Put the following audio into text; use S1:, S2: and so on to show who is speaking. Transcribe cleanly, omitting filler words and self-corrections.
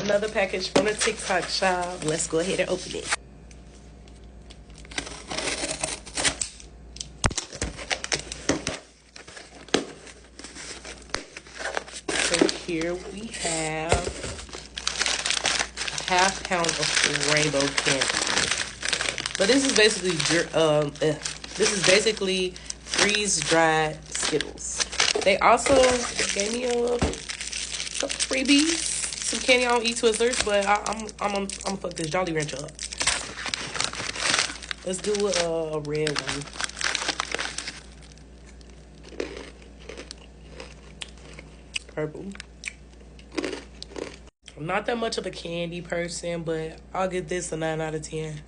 S1: Another package from the TikTok shop. Let's go ahead and open it. So here we have a ½ pound of rainbow candy. But this is basically freeze-dried Skittles. They also gave me a couple freebies, some candy I don't eat Twizzlers, but I'm gonna fuck this Jolly Rancher up. Let's do a red one. Purple. I'm not that much of a candy person, but I'll give this a 9 out of 10.